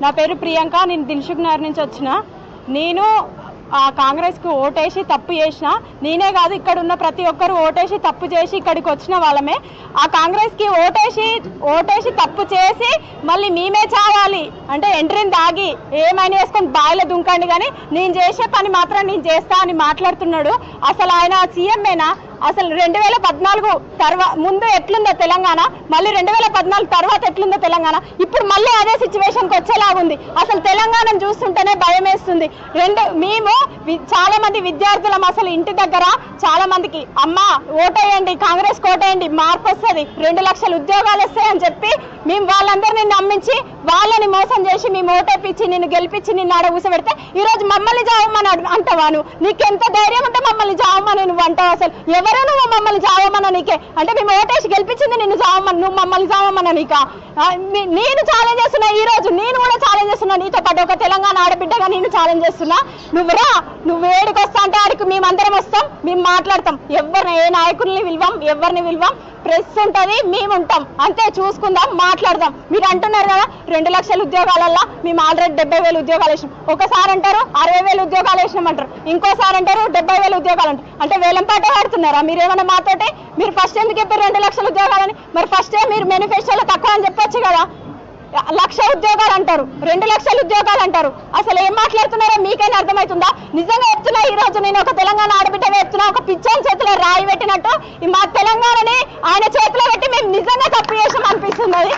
నా పేరు ప్రియాంక. నేను దిల్సుఖ్ నగర్ నుంచి వచ్చిన. నేను కాంగ్రెస్కి ఓటేసి తప్పు చేసిన, నేనే కాదు ఇక్కడ ఉన్న ప్రతి ఒక్కరు ఓటేసి తప్పు చేసి ఇక్కడికి వచ్చిన వాళ్ళమే. ఆ కాంగ్రెస్కి ఓటేసి తప్పు చేసి మళ్ళీ మేమే చావాలి అంటే ఎంట్రీని దాగి ఏమైనా వేసుకొని బాయిలో దుంకండి, కానీ నేను చేసే పని మాత్రం నేను చేస్తా అని మాట్లాడుతున్నాడు. అసలు ఆయన సీఎంఏనా? అసలు 2014 ముందు ఎట్లుందో తెలంగాణ, మళ్ళీ 2014 తర్వాత ఎట్లుందో తెలంగాణ, ఇప్పుడు మళ్ళీ అదే సిచ్యువేషన్కి వచ్చేలాగుంది. అసలు తెలంగాణను చూస్తుంటేనే భయం వేస్తుంది. మేము చాలా మంది విద్యార్థులం, అసలు ఇంటి దగ్గర చాలా మందికి అమ్మ ఓటేయండి, కాంగ్రెస్ ఓటేయండి, మార్పు వస్తుంది, 2 లక్షల ఉద్యోగాలు వస్తాయని చెప్పి మేము వాళ్ళందరినీ నమ్మించి వాళ్ళని మోసం చేసి మేము ఓటేపించి నిన్ను గెలిపించి నిన్ను ఆడ కూసబెడితే ఈరోజు మమ్మల్ని జావమని అంటావా? నువ్వు నీకెంత ధైర్యం ఉంటే మమ్మల్ని జావమని నువ్వు అంటావు? అసలు ఎవరు నువ్వు మమ్మల్ని జావమన్నా నీకే? అంటే మేము ఓటేసి గెలిపించింది నిన్ను జావమని, నువ్వు మమ్మల్ని జావమన్నా నీకా? నేను ఛాలెంజ్ చేస్తున్నా, ఈ రోజు నేను కూడా ఛాలెంజ్ చేస్తున్నా, నీతో పాటు ఒక తెలంగాణ ఆడబిడ్డగా నేను ఛాలెంజ్ చేస్తున్నా. నువ్వు ఏడికి వస్తా అంటే ఆడికి మేమందరం వస్తాం, మేము మాట్లాడతాం. ఏ నాయకుల్ని ఎవరిని పిలవం, ప్రెస్ ఉంటుంది, మేము ఉంటాం, అంతే. చూసుకుందాం, మాట్లాడదాం. మీరు అంటున్నారు కదా 2 లక్షల ఉద్యోగాలల్లో మేము ఆల్రెడీ 70,000 ఉద్యోగాలు వేసినాం. ఒకసారి అంటారు 60,000 ఉద్యోగాలు వేసినామంటారు, ఇంకోసారి అంటారు 70,000 ఉద్యోగాలు అంటారు. అంటే వేలం పాటే ఆడుతున్నారా మీరేమన్నా మాతోటి? మీరు ఫస్ట్ ఎందుకు చెప్పారు 2 లక్షల ఉద్యోగాలని? మరి ఫస్టే మీరు మేనిఫెస్టోలో తక్కువ అని చెప్పొచ్చు కదా. 1 లక్ష ఉద్యోగాలు అంటారు, 2 లక్షల ఉద్యోగాలు అంటారు. అసలు ఏం మాట్లాడుతున్నారో మీకైనా అర్థమవుతుందా? నిజంగా చెప్తున్నా, ఈ రోజు నేను ఒక తెలంగాణ ఆడబిడ్డ చెప్తున్నా, ఒక పిచ్చోని చేతిలో రాయి పెట్టినట్టు మా తెలంగాణని ఆయన చేతిలో పెట్టి మేము నిజంగా తప్పు చేసాం అనిపిస్తుంది.